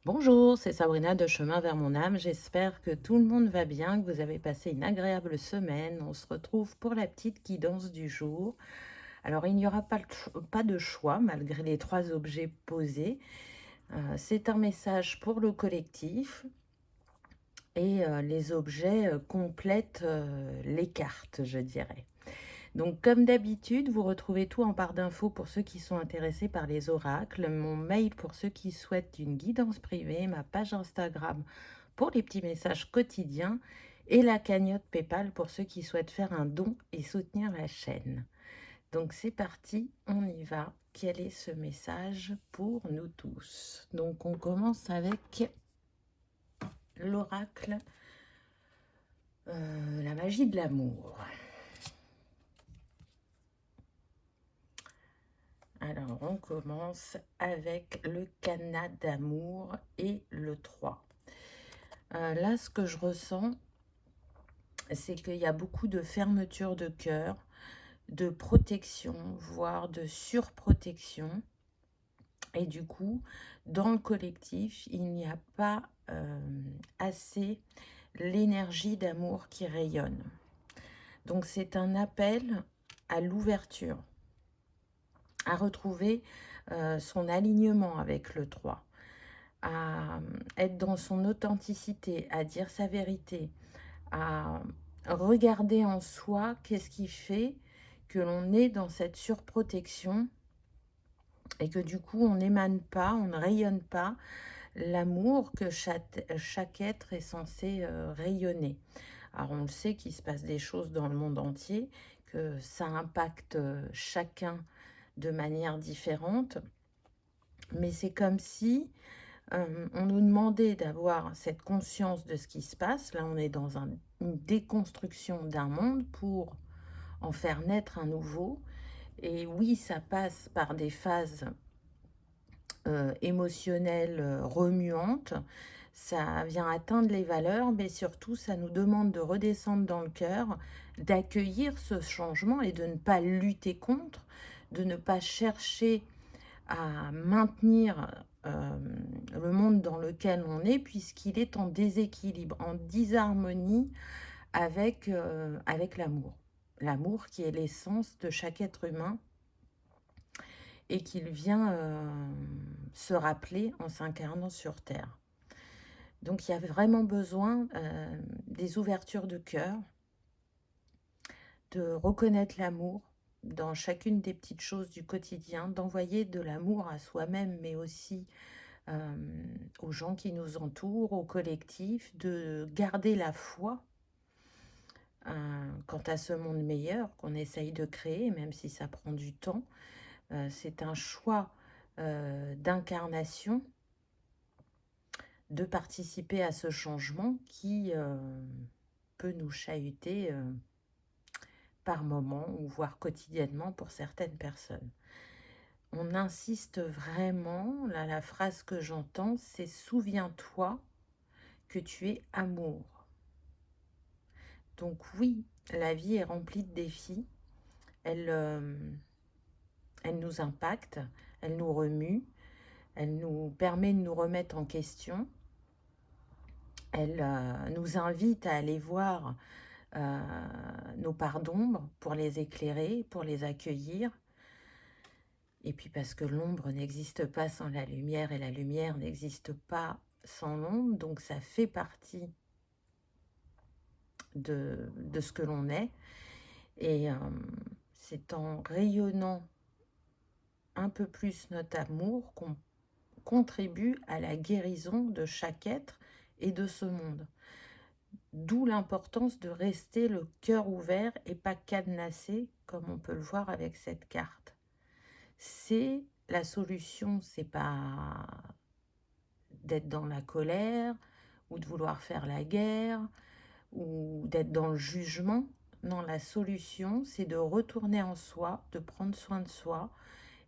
Bonjour, c'est Sabrina de Chemin vers mon âme. J'espère que tout le monde va bien, que vous avez passé une agréable semaine. On se retrouve pour la petite guidance du jour. Alors, il n'y aura pas de choix malgré les trois objets posés. C'est un message pour le collectif et les objets complètent les cartes, je dirais. Donc, comme d'habitude, vous retrouvez tout en barre d'infos pour ceux qui sont intéressés par les oracles, mon mail pour ceux qui souhaitent une guidance privée, ma page Instagram pour les petits messages quotidiens et la cagnotte PayPal pour ceux qui souhaitent faire un don et soutenir la chaîne. Donc c'est parti, on y va. Quel est ce message pour nous tous? Donc on commence avec l'oracle, la magie de l'amour. Alors on commence avec le canat d'amour et le 3. Là ce que je ressens, c'est qu'il y a beaucoup de fermeture de cœur, de protection, voire de surprotection. Et du coup, dans le collectif, il n'y a pas assez l'énergie d'amour qui rayonne. Donc c'est un appel à l'ouverture, à retrouver son alignement avec le 3, à être dans son authenticité, à dire sa vérité, à regarder en soi qu'est-ce qui fait que l'on est dans cette surprotection et que du coup on n'émane pas, on ne rayonne pas l'amour que chaque être est censé rayonner. Alors on le sait qu'il se passe des choses dans le monde entier, que ça impacte chacun de manière différente, mais c'est comme si on nous demandait d'avoir cette conscience de ce qui se passe. Là on est dans une déconstruction d'un monde pour en faire naître un nouveau. Et oui, ça passe par des phases émotionnelles remuantes, ça vient atteindre les valeurs, mais surtout ça nous demande de redescendre dans le cœur, d'accueillir ce changement et de ne pas lutter contre, de ne pas chercher à maintenir le monde dans lequel on est, puisqu'il est en déséquilibre, en disharmonie avec l'amour. L'amour qui est l'essence de chaque être humain et qu'il vient se rappeler en s'incarnant sur Terre. Donc il y a vraiment besoin des ouvertures de cœur, de reconnaître l'amour dans chacune des petites choses du quotidien, d'envoyer de l'amour à soi-même, mais aussi aux gens qui nous entourent, au collectif, de garder la foi quant à ce monde meilleur qu'on essaye de créer, même si ça prend du temps. C'est un choix d'incarnation, de participer à ce changement qui peut nous chahuter par moment ou voire quotidiennement pour certaines personnes. On insiste vraiment, là la phrase que j'entends, c'est « souviens-toi que tu es amour ». Donc oui, la vie est remplie de défis, elle nous impacte, elle nous remue, elle nous permet de nous remettre en question, elle nous invite à aller voir nos parts d'ombre pour les éclairer, pour les accueillir. Et puis parce que l'ombre n'existe pas sans la lumière et la lumière n'existe pas sans l'ombre, donc ça fait partie de ce que l'on est. Et c'est en rayonnant un peu plus notre amour qu'on contribue à la guérison de chaque être et de ce monde. D'où l'importance de rester le cœur ouvert et pas cadenassé, comme on peut le voir avec cette carte. C'est la solution, c'est pas d'être dans la colère ou de vouloir faire la guerre ou d'être dans le jugement. Non, la solution, c'est de retourner en soi, de prendre soin de soi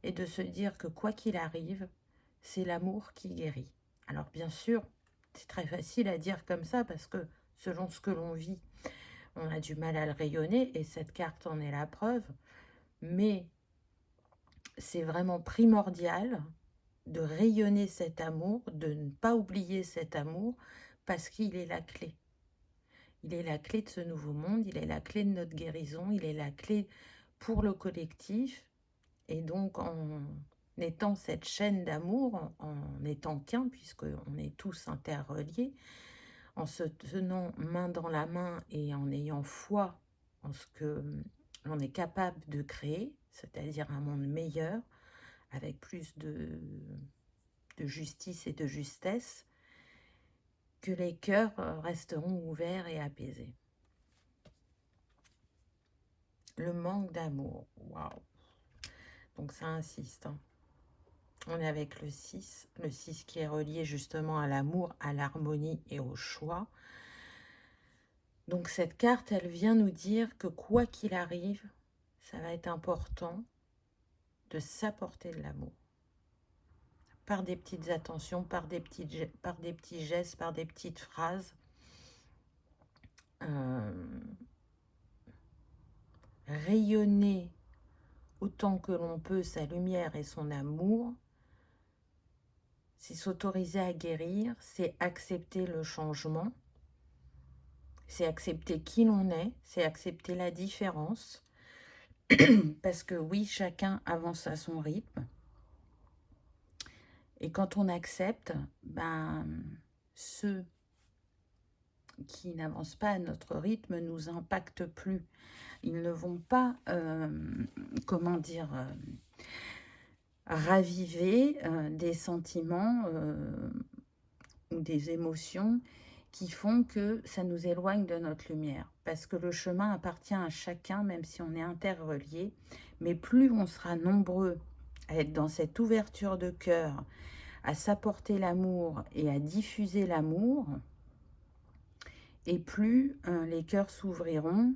et de se dire que quoi qu'il arrive, c'est l'amour qui guérit. Alors bien sûr, c'est très facile à dire comme ça parce que selon ce que l'on vit, on a du mal à le rayonner et cette carte en est la preuve. Mais c'est vraiment primordial de rayonner cet amour, de ne pas oublier cet amour, parce qu'il est la clé. Il est la clé de ce nouveau monde, il est la clé de notre guérison, il est la clé pour le collectif. Et donc, en étant cette chaîne d'amour, en étant qu'un, puisqu'on est tous interreliés, en se tenant main dans la main et en ayant foi en ce que l'on est capable de créer, c'est-à-dire un monde meilleur, avec plus de justice et de justesse, que les cœurs resteront ouverts et apaisés. Le manque d'amour, waouh. Donc ça insiste, hein. On est avec le 6 qui est relié justement à l'amour, à l'harmonie et au choix. Donc cette carte, elle vient nous dire que quoi qu'il arrive, ça va être important de s'apporter de l'amour. Par des petites attentions, par des petits gestes, par des petites phrases. Rayonner autant que l'on peut sa lumière et son amour, c'est s'autoriser à guérir, c'est accepter le changement, c'est accepter qui l'on est, c'est accepter la différence, parce que oui, chacun avance à son rythme. Et quand on accepte, ceux qui n'avancent pas à notre rythme ne nous impactent plus. Ils ne vont pas, raviver des sentiments ou des émotions qui font que ça nous éloigne de notre lumière. Parce que le chemin appartient à chacun, même si on est interreliés. Mais plus on sera nombreux à être dans cette ouverture de cœur, à s'apporter l'amour et à diffuser l'amour, et plus les cœurs s'ouvriront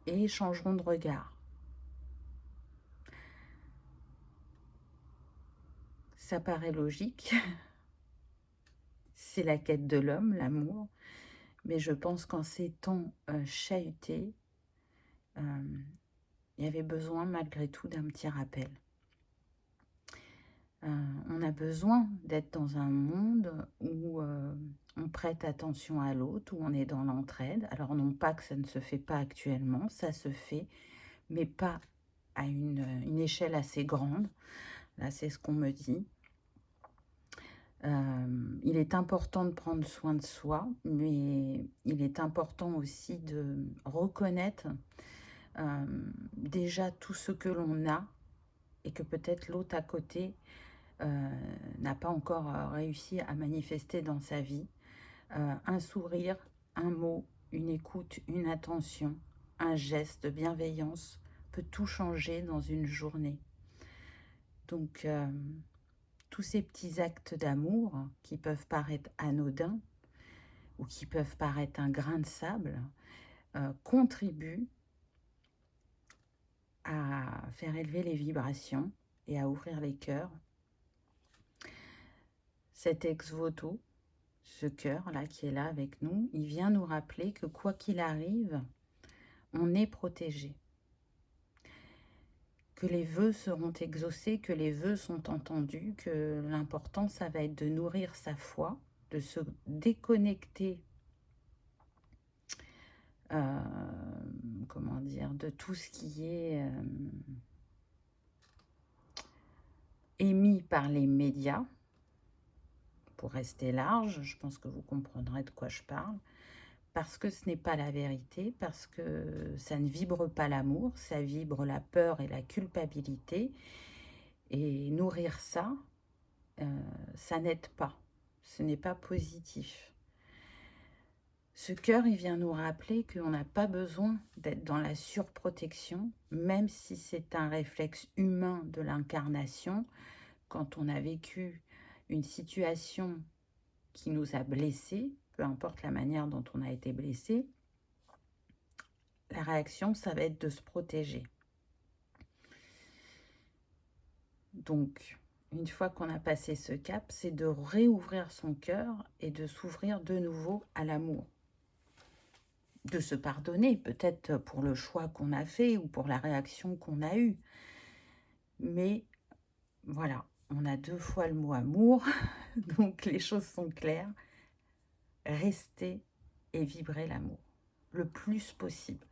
et changeront de regard. Ça paraît logique. C'est la quête de l'homme, l'amour. Mais je pense qu'en ces temps chahutés, il y avait besoin malgré tout d'un petit rappel. On a besoin d'être dans un monde où on prête attention à l'autre, où on est dans l'entraide. Alors non pas que ça ne se fait pas actuellement, ça se fait, mais pas à une échelle assez grande. Là, c'est ce qu'on me dit. Il est important de prendre soin de soi, mais il est important aussi de reconnaître déjà tout ce que l'on a et que peut-être l'autre à côté n'a pas encore réussi à manifester dans sa vie. Un sourire, un mot, une écoute, une attention, un geste de bienveillance peut tout changer dans une journée. Donc, tous ces petits actes d'amour qui peuvent paraître anodins ou qui peuvent paraître un grain de sable contribuent à faire élever les vibrations et à ouvrir les cœurs. Cet ex-voto, ce cœur-là qui est là avec nous, il vient nous rappeler que quoi qu'il arrive, on est protégé. Que les vœux seront exaucés, que les vœux sont entendus, que l'important, ça va être de nourrir sa foi, de se déconnecter de tout ce qui est émis par les médias, pour rester large, je pense que vous comprendrez de quoi je parle, parce que ce n'est pas la vérité, parce que ça ne vibre pas l'amour, ça vibre la peur et la culpabilité, et nourrir ça, ça n'aide pas, ce n'est pas positif. Ce cœur, il vient nous rappeler qu'on n'a pas besoin d'être dans la surprotection, même si c'est un réflexe humain de l'incarnation. Quand on a vécu une situation qui nous a blessés, peu importe la manière dont on a été blessé, la réaction, ça va être de se protéger. Donc, une fois qu'on a passé ce cap, c'est de réouvrir son cœur et de s'ouvrir de nouveau à l'amour. De se pardonner, peut-être pour le choix qu'on a fait ou pour la réaction qu'on a eue. Mais voilà, On a 2 fois le mot amour, donc les choses sont claires. Restez et vibrez l'amour le plus possible.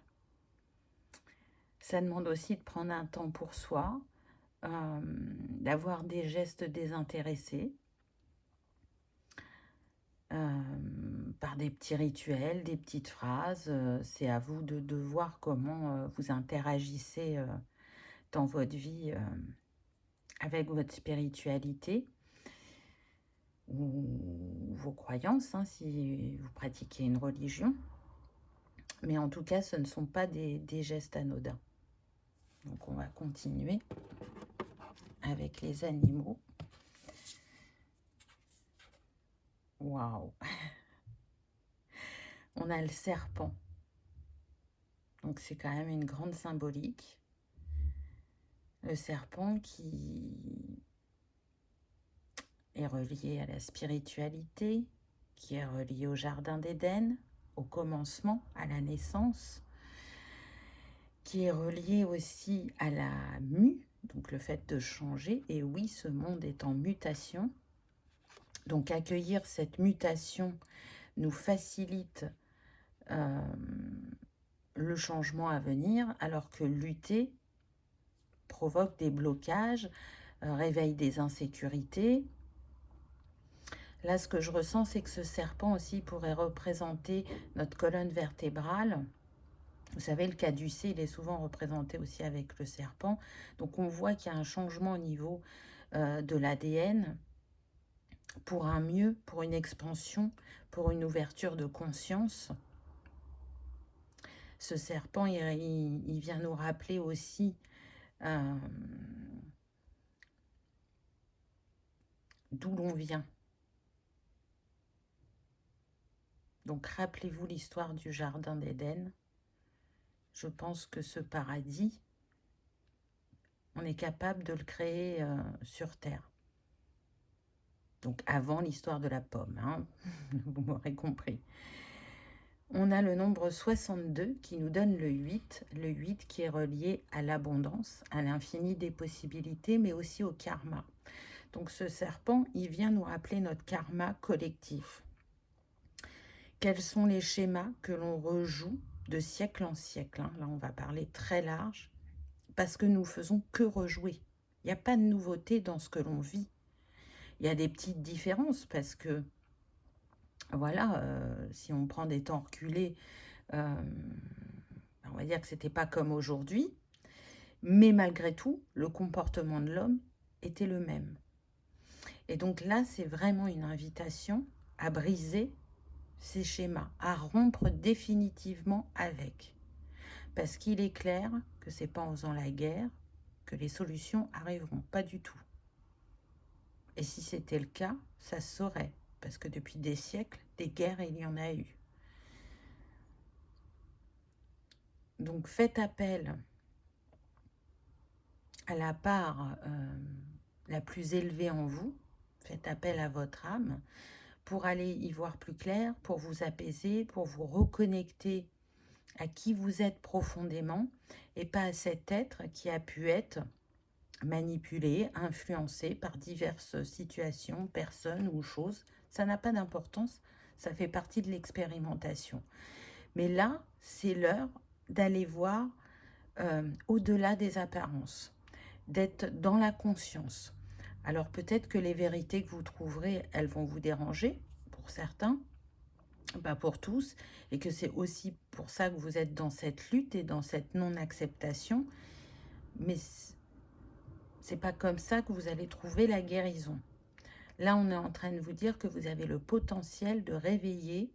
Ça demande aussi de prendre un temps pour soi, d'avoir des gestes désintéressés, par des petits rituels, des petites phrases. C'est à vous de voir comment vous interagissez dans votre vie avec votre spiritualité ou vos croyances, hein, si vous pratiquez une religion. Mais en tout cas, ce ne sont pas des gestes anodins. Donc on va continuer avec les animaux. Waouh! On a le serpent. Donc c'est quand même une grande symbolique. Le serpent qui est relié à la spiritualité, qui est relié au jardin d'Éden, au commencement, à la naissance, qui est relié aussi à la mue, donc le fait de changer. Et oui, ce monde est en mutation. Donc accueillir cette mutation nous facilite le changement à venir, alors que lutter provoque des blocages, réveille des insécurités. Là, ce que je ressens, c'est que ce serpent aussi pourrait représenter notre colonne vertébrale. Vous savez, le caducée, il est souvent représenté aussi avec le serpent. Donc, on voit qu'il y a un changement au niveau de l'ADN pour un mieux, pour une expansion, pour une ouverture de conscience. Ce serpent, il vient nous rappeler aussi d'où l'on vient. Donc, rappelez-vous l'histoire du jardin d'Éden. Je pense que ce paradis, on est capable de le créer sur Terre. Donc avant l'histoire de la pomme, hein, vous m'aurez compris. On a le nombre 62 qui nous donne le 8 qui est relié à l'abondance, à l'infini des possibilités, mais aussi au karma. Donc ce serpent, il vient nous rappeler notre karma collectif. Quels sont les schémas que l'on rejoue de siècle en siècle, hein. Là, on va parler très large, parce que nous faisons que rejouer. Il n'y a pas de nouveauté dans ce que l'on vit. Il y a des petites différences parce que, voilà, si on prend des temps reculés, on va dire que c'était pas comme aujourd'hui, mais malgré tout, le comportement de l'homme était le même. Et donc là, c'est vraiment une invitation à briser ces schémas, à rompre définitivement avec. Parce qu'il est clair que c'est pas en faisant la guerre que les solutions arriveront, pas du tout. Et si c'était le cas, ça se saurait, parce que depuis des siècles, des guerres, il y en a eu. Donc faites appel à la part la plus élevée en vous, faites appel à votre âme pour aller y voir plus clair, pour vous apaiser, pour vous reconnecter à qui vous êtes profondément et pas à cet être qui a pu être manipulé, influencé par diverses situations, personnes ou choses. Ça n'a pas d'importance, ça fait partie de l'expérimentation. Mais là, c'est l'heure d'aller voir au-delà des apparences, d'être dans la conscience. Alors peut-être que les vérités que vous trouverez, elles vont vous déranger, pour certains, pas pour tous, et que c'est aussi pour ça que vous êtes dans cette lutte et dans cette non-acceptation, mais c'est pas comme ça que vous allez trouver la guérison. Là, on est en train de vous dire que vous avez le potentiel de réveiller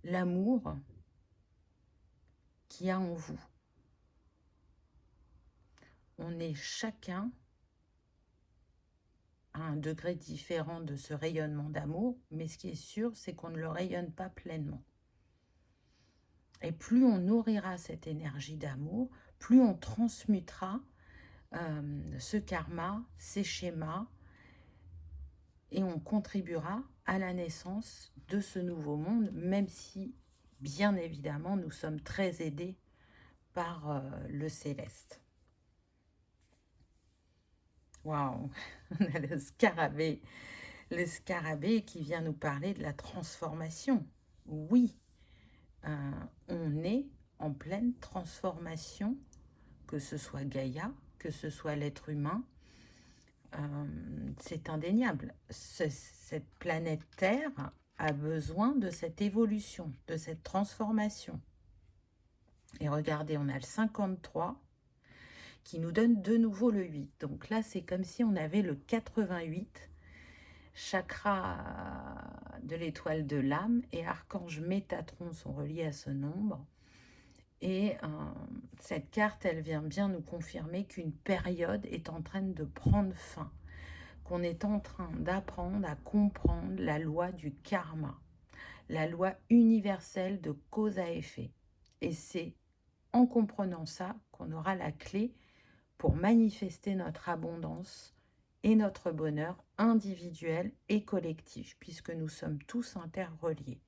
l'amour qu'il y a en vous. On est chacun à un degré différent de ce rayonnement d'amour, mais ce qui est sûr, c'est qu'on ne le rayonne pas pleinement. Et plus on nourrira cette énergie d'amour, plus on transmutera ce karma, ces schémas, et on contribuera à la naissance de ce nouveau monde, même si, bien évidemment, nous sommes très aidés par le céleste. Waouh! On a le scarabée qui vient nous parler de la transformation. Oui, euh, on est en pleine transformation, que ce soit Gaïa, que ce soit l'être humain. C'est indéniable. Cette planète Terre a besoin de cette évolution, de cette transformation. Et regardez, on a le 53 qui nous donne de nouveau le 8. Donc là, c'est comme si on avait le 88, chakra de l'étoile de l'âme et archange Métatron sont reliés à ce nombre. Et cette carte, elle vient bien nous confirmer qu'une période est en train de prendre fin, qu'on est en train d'apprendre à comprendre la loi du karma, la loi universelle de cause à effet. Et c'est en comprenant ça qu'on aura la clé pour manifester notre abondance et notre bonheur individuel et collectif, puisque nous sommes tous interreliés.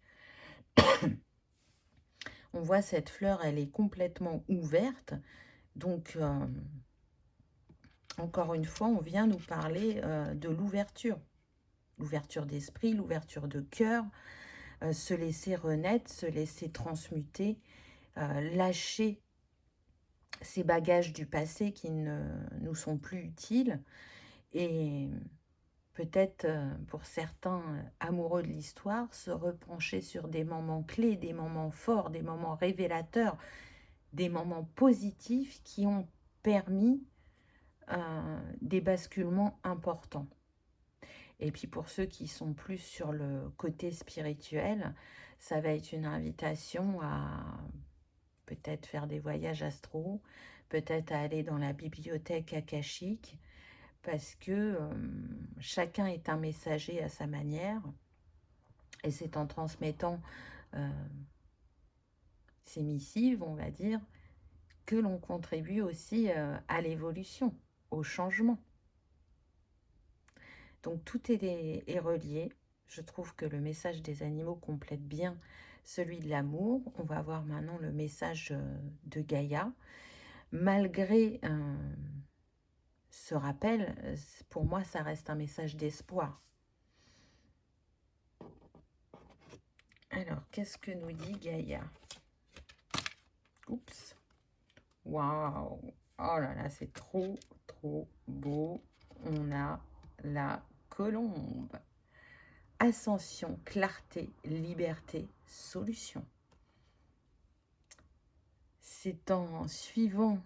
On voit cette fleur, elle est complètement ouverte, donc encore une fois, on vient nous parler de l'ouverture d'esprit, l'ouverture de cœur, se laisser renaître, se laisser transmuter, lâcher ces bagages du passé qui ne nous sont plus utiles et peut-être pour certains amoureux de l'histoire, se repencher sur des moments clés, des moments forts, des moments révélateurs, des moments positifs qui ont permis des basculements importants. Et puis pour ceux qui sont plus sur le côté spirituel, ça va être une invitation à peut-être faire des voyages astro, peut-être à aller dans la bibliothèque akashique, parce que chacun est un messager à sa manière, et c'est en transmettant ces missives, on va dire, que l'on contribue aussi à l'évolution, au changement. Donc tout est relié. Je trouve que le message des animaux complète bien celui de l'amour. On va voir maintenant le message de Gaïa. Malgré ce rappel, pour moi, ça reste un message d'espoir. Alors, qu'est-ce que nous dit Gaïa? Oups. Waouh! Oh là là, c'est trop, trop beau. On a la colombe. Ascension, clarté, liberté, solution. C'est en suivant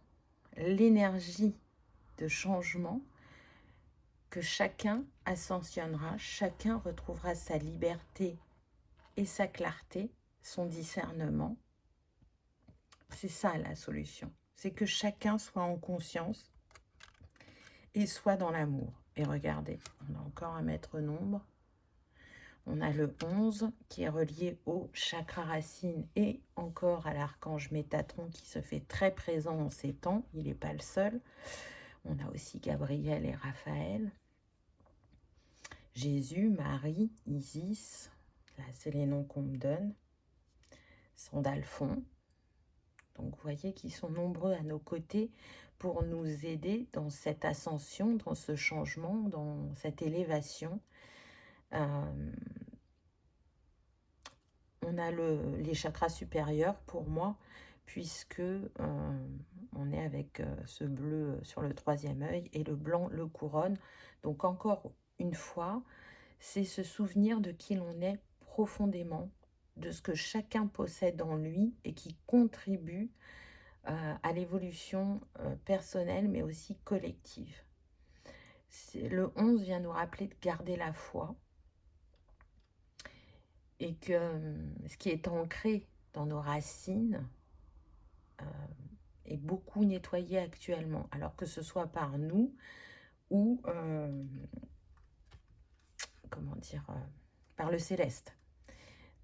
l'énergie de changement que chacun ascensionnera, chacun retrouvera sa liberté et sa clarté, son discernement. C'est ça la solution. C'est que chacun soit en conscience et soit dans l'amour. Et regardez, on a encore un maître nombre. On a le 11 qui est relié au chakra racine et encore à l'archange Métatron qui se fait très présent en ces temps. Il n'est pas le seul. On a aussi Gabriel et Raphaël. Jésus, Marie, Isis. Là, c'est les noms qu'on me donne. Sandalphon. Donc, vous voyez qu'ils sont nombreux à nos côtés pour nous aider dans cette ascension, dans ce changement, dans cette élévation. On a les chakras supérieurs pour moi, puisque on est avec ce bleu sur le troisième œil et le blanc le couronne. Donc encore une fois, c'est se souvenir de qui l'on est profondément, de ce que chacun possède en lui et qui contribue à l'évolution personnelle mais aussi collective. Le 11 vient nous rappeler de garder la foi, et que ce qui est ancré dans nos racines est beaucoup nettoyé actuellement, alors que ce soit par nous ou comment dire, par le céleste.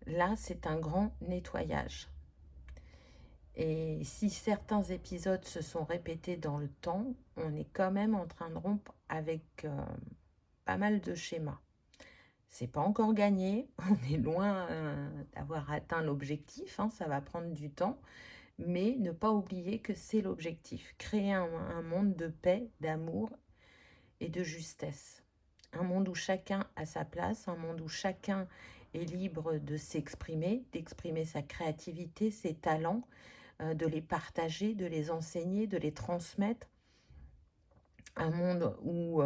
Là, c'est un grand nettoyage. Et si certains épisodes se sont répétés dans le temps, on est quand même en train de rompre avec pas mal de schémas. C'est pas encore gagné, on est loin d'avoir atteint l'objectif, hein, ça va prendre du temps, mais ne pas oublier que c'est l'objectif, créer un monde de paix, d'amour et de justesse. Un monde où chacun a sa place, un monde où chacun est libre de s'exprimer, d'exprimer sa créativité, ses talents, de les partager, de les enseigner, de les transmettre. Un monde où,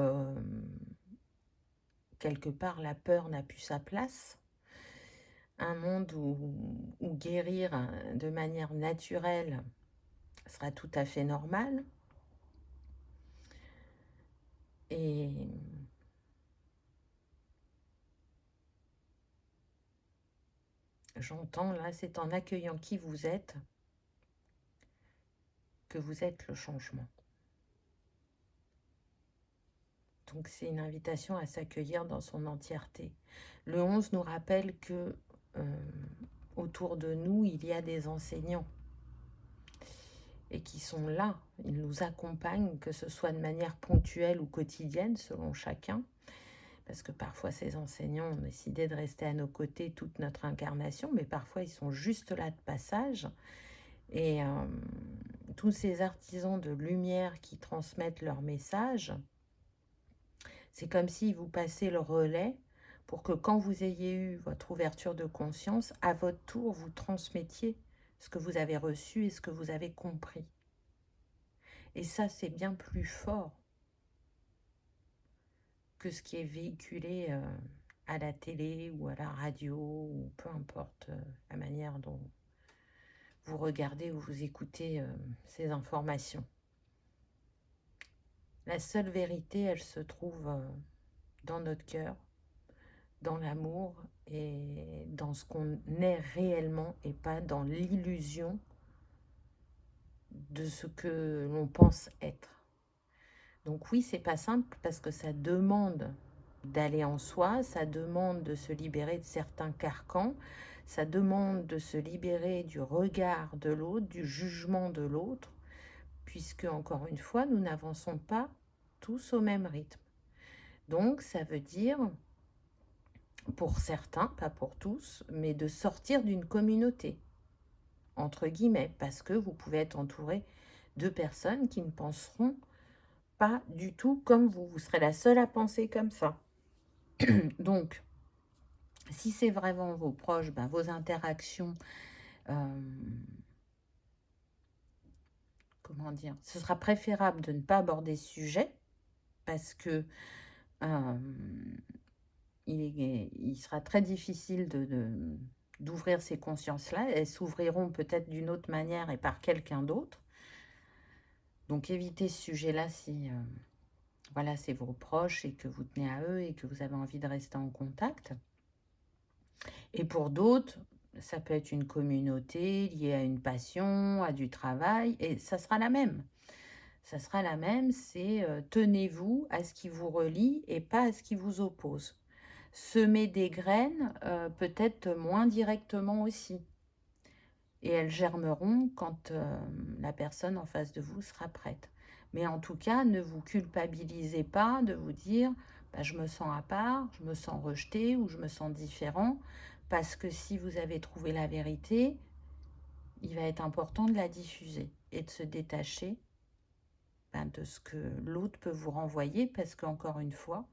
quelque part, la peur n'a plus sa place. Un monde où guérir de manière naturelle sera tout à fait normal. Et j'entends là, c'est en accueillant qui vous êtes que vous êtes le changement. Donc c'est une invitation à s'accueillir dans son entièreté. Le 11 nous rappelle que autour de nous, il y a des enseignants et qui sont là. Ils nous accompagnent, que ce soit de manière ponctuelle ou quotidienne, selon chacun. Parce que parfois, ces enseignants ont décidé de rester à nos côtés toute notre incarnation, mais parfois, ils sont juste là de passage. Et tous ces artisans de lumière qui transmettent leur message, c'est comme si vous passez le relais pour que quand vous ayez eu votre ouverture de conscience, à votre tour, vous transmettiez ce que vous avez reçu et ce que vous avez compris. Et ça, c'est bien plus fort que ce qui est véhiculé à la télé ou à la radio, ou peu importe la manière dont vous regardez ou vous écoutez ces informations. La seule vérité, elle se trouve dans notre cœur, dans l'amour et dans ce qu'on est réellement et pas dans l'illusion de ce que l'on pense être. Donc oui, c'est pas simple parce que ça demande d'aller en soi, ça demande de se libérer de certains carcans, ça demande de se libérer du regard de l'autre, du jugement de l'autre, puisque, encore une fois, nous n'avançons pas tous au même rythme. Donc, ça veut dire, pour certains, pas pour tous, mais de sortir d'une communauté, entre guillemets, parce que vous pouvez être entouré de personnes qui ne penseront pas du tout comme vous. Vous serez la seule à penser comme ça. Donc, si c'est vraiment vos proches, ben, vos interactions, comment dire, ce sera préférable de ne pas aborder ce sujet parce que il sera très difficile d'ouvrir ces consciences-là. Elles s'ouvriront peut-être d'une autre manière et par quelqu'un d'autre. Donc évitez ce sujet-là si voilà, c'est vos proches et que vous tenez à eux et que vous avez envie de rester en contact. Et pour d'autres, ça peut être une communauté liée à une passion, à du travail, et ça sera la même. Ça sera la même, c'est tenez-vous à ce qui vous relie et pas à ce qui vous oppose. Semer des graines, peut-être moins directement aussi. Et elles germeront quand la personne en face de vous sera prête. Mais en tout cas, ne vous culpabilisez pas de vous dire bah, je me sens à part, je me sens rejeté ou je me sens différent. Parce que si vous avez trouvé la vérité, il va être important de la diffuser et de se détacher de ce que l'autre peut vous renvoyer. Parce qu'encore une fois,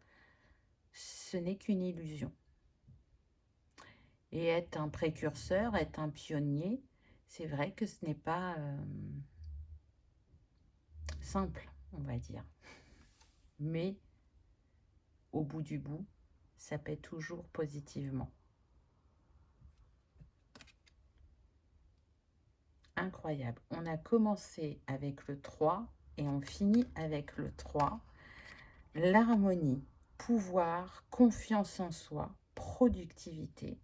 ce n'est qu'une illusion. Et être un précurseur, être un pionnier, c'est vrai que ce n'est pas simple, on va dire. Mais au bout du bout, ça paie toujours positivement. Incroyable. On a commencé avec le 3 et on finit avec le 3. L'harmonie, pouvoir, confiance en soi, productivité.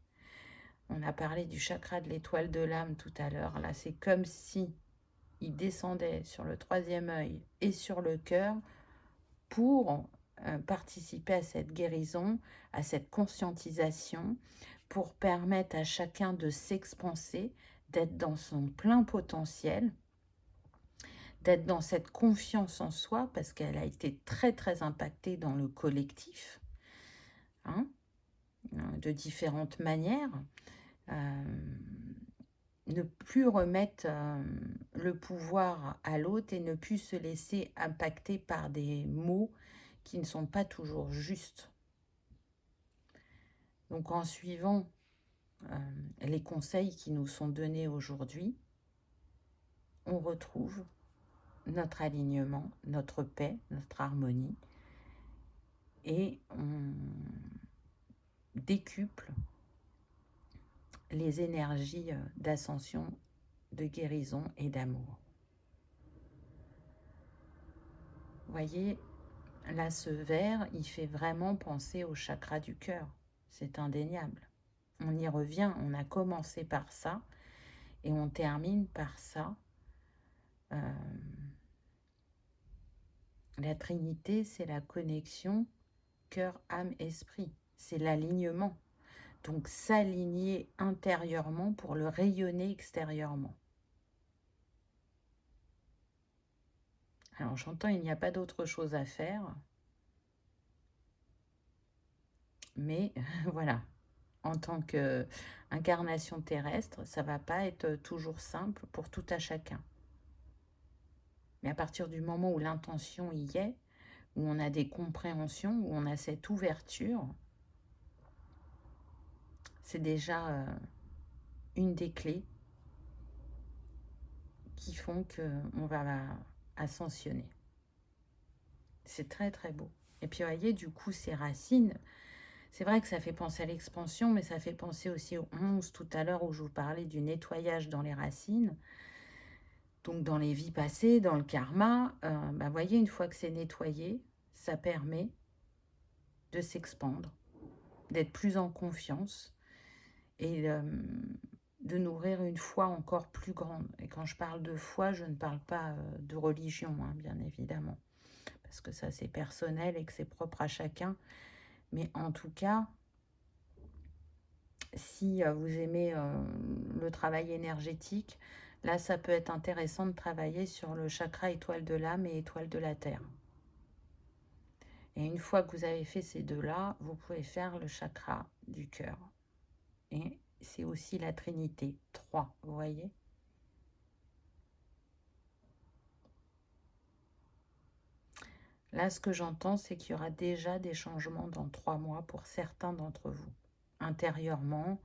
On a parlé du chakra de l'étoile de l'âme tout à l'heure. Là, c'est comme si il descendait sur le troisième œil et sur le cœur pour participer à cette guérison, à cette conscientisation, pour permettre à chacun de s'expanser, d'être dans son plein potentiel, d'être dans cette confiance en soi, parce qu'elle a été très très impactée dans le collectif, hein, de différentes manières. Ne plus remettre le pouvoir à l'autre et ne plus se laisser impacter par des mots qui ne sont pas toujours justes. Donc en suivant les conseils qui nous sont donnés aujourd'hui, on retrouve notre alignement, notre paix, notre harmonie, et on décuple les énergies d'ascension, de guérison et d'amour. Vous voyez, là, ce vert, il fait vraiment penser au chakra du cœur. C'est indéniable. On y revient, on a commencé par ça et on termine par ça. La Trinité, c'est la connexion cœur, âme, esprit. C'est l'alignement. Donc s'aligner intérieurement pour le rayonner extérieurement. Alors j'entends, il n'y a pas d'autre chose à faire. Mais voilà, en tant qu'incarnation terrestre, ça ne va pas être toujours simple pour tout à chacun. Mais à partir du moment où l'intention y est, où on a des compréhensions, où on a cette ouverture, c'est déjà une des clés qui font qu'on va ascensionner. C'est très très beau. Et puis vous voyez, du coup, ces racines, c'est vrai que ça fait penser à l'expansion, mais ça fait penser aussi au 11 tout à l'heure où je vous parlais du nettoyage dans les racines. Donc dans les vies passées, dans le karma, vous voyez, une fois que c'est nettoyé, ça permet de s'expandre, d'être plus en confiance et de nourrir une foi encore plus grande. Et quand je parle de foi, je ne parle pas de religion, hein, bien évidemment, parce que ça c'est personnel et que c'est propre à chacun. Mais en tout cas, si vous aimez le travail énergétique, là ça peut être intéressant de travailler sur le chakra étoile de l'âme et étoile de la terre. Et une fois que vous avez fait ces deux-là, vous pouvez faire le chakra du cœur. Et c'est aussi la Trinité, 3, vous voyez? Là, ce que j'entends, c'est qu'il y aura déjà des changements dans 3 mois pour certains d'entre vous, intérieurement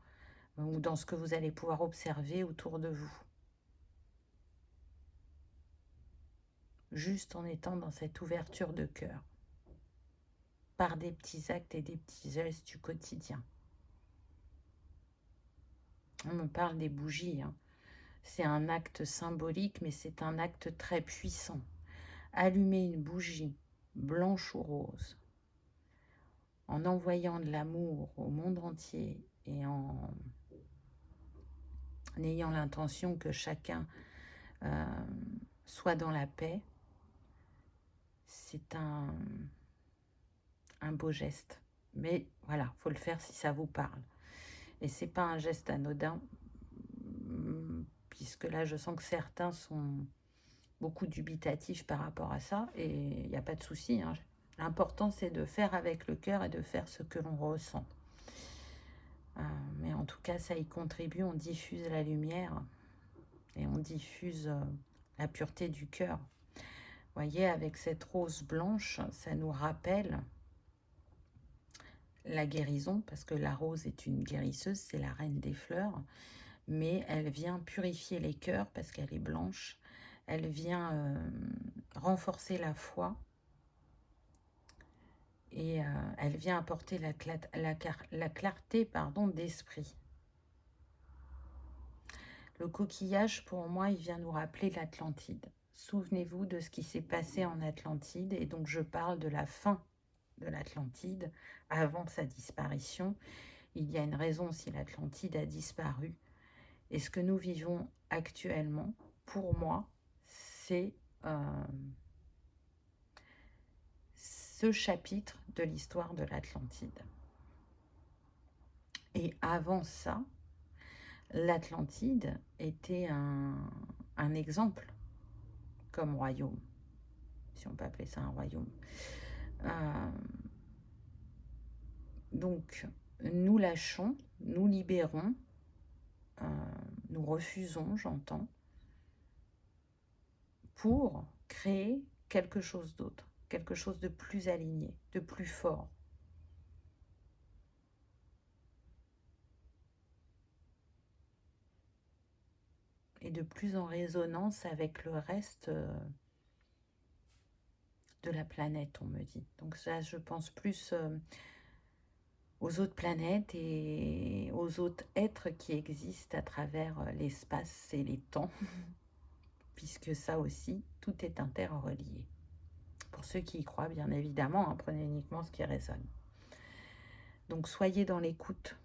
ou dans ce que vous allez pouvoir observer autour de vous. Juste en étant dans cette ouverture de cœur, par des petits actes et des petits gestes du quotidien. On me parle des bougies, hein. C'est un acte symbolique, mais c'est un acte très puissant. Allumer une bougie, blanche ou rose, en envoyant de l'amour au monde entier et en ayant l'intention que chacun soit dans la paix, c'est un beau geste. Mais voilà, il faut le faire si ça vous parle. Et c'est pas un geste anodin, puisque là, je sens que certains sont beaucoup dubitatifs par rapport à ça, et il n'y a pas de souci, hein. L'important, c'est de faire avec le cœur et de faire ce que l'on ressent. Mais en tout cas, ça y contribue, on diffuse la lumière et on diffuse la pureté du cœur. Vous voyez, avec cette rose blanche, ça nous rappelle la guérison, parce que la rose est une guérisseuse, c'est la reine des fleurs, mais elle vient purifier les cœurs parce qu'elle est blanche. Elle vient renforcer la foi et elle vient apporter la clarté d'esprit. Le coquillage, pour moi, il vient nous rappeler l'Atlantide. Souvenez-vous de ce qui s'est passé en Atlantide, et donc je parle de la fin de l'Atlantide, avant sa disparition. Il y a une raison si l'Atlantide a disparu. Et ce que nous vivons actuellement, pour moi, c'est ce chapitre de l'histoire de l'Atlantide. Et avant ça, l'Atlantide était un exemple comme royaume, si on peut appeler ça un royaume. Donc, nous lâchons, nous libérons, nous refusons, j'entends, pour créer quelque chose d'autre, quelque chose de plus aligné, de plus fort. Et de plus en résonance avec le reste de la planète, on me dit. Donc ça, je pense plus aux autres planètes et aux autres êtres qui existent à travers l'espace et les temps, puisque ça aussi, tout est interrelié. Pour ceux qui y croient, bien évidemment, hein, prenez uniquement ce qui résonne. Donc soyez dans l'écoute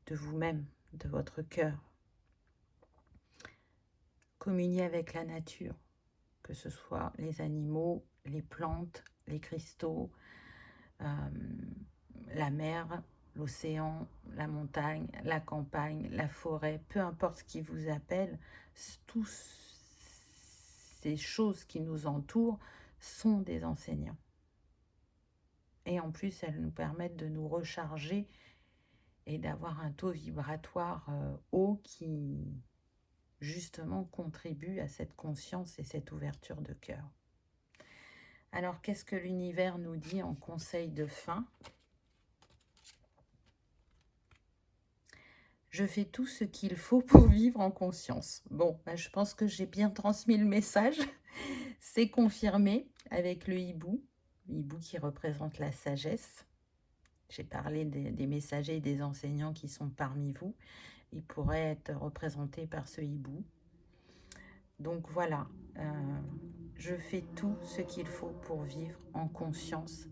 de vous-même, de votre cœur. Communiez avec la nature, que ce soit les animaux, les plantes, les cristaux, la mer, l'océan, la montagne, la campagne, la forêt, peu importe ce qui vous appelle, tous ces choses qui nous entourent sont des enseignants. Et en plus, elles nous permettent de nous recharger et d'avoir un taux vibratoire haut qui, justement, contribue à cette conscience et cette ouverture de cœur. Alors, qu'est-ce que l'univers nous dit en conseil de fin ? Je fais tout ce qu'il faut pour vivre en conscience. Bon, je pense que j'ai bien transmis le message. C'est confirmé avec le hibou qui représente la sagesse. J'ai parlé des messagers et des enseignants qui sont parmi vous. Ils pourraient être représentés par ce hibou. Donc voilà, je fais tout ce qu'il faut pour vivre en conscience.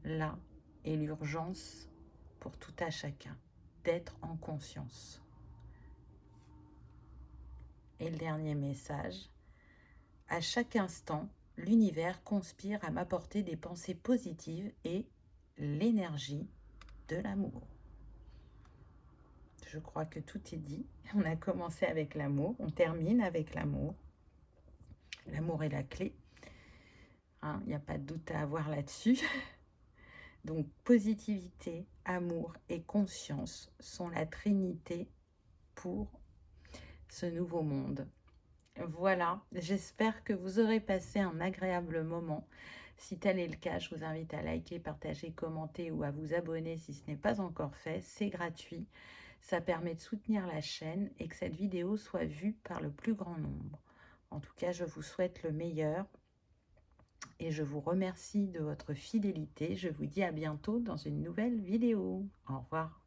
Là est l'urgence pour tout à chacun, d'être en conscience. Et le dernier message, à chaque instant, l'univers conspire à m'apporter des pensées positives et l'énergie de l'amour. Je crois que tout est dit. On a commencé avec l'amour, on termine avec l'amour. L'amour est la clé. Hein, il n'y a pas de doute à avoir là-dessus. Donc, positivité, amour et conscience sont la trinité pour ce nouveau monde. Voilà, j'espère que vous aurez passé un agréable moment. Si tel est le cas, je vous invite à liker, partager, commenter ou à vous abonner si ce n'est pas encore fait. C'est gratuit. Ça permet de soutenir la chaîne et que cette vidéo soit vue par le plus grand nombre. En tout cas, je vous souhaite le meilleur et je vous remercie de votre fidélité. Je vous dis à bientôt dans une nouvelle vidéo. Au revoir.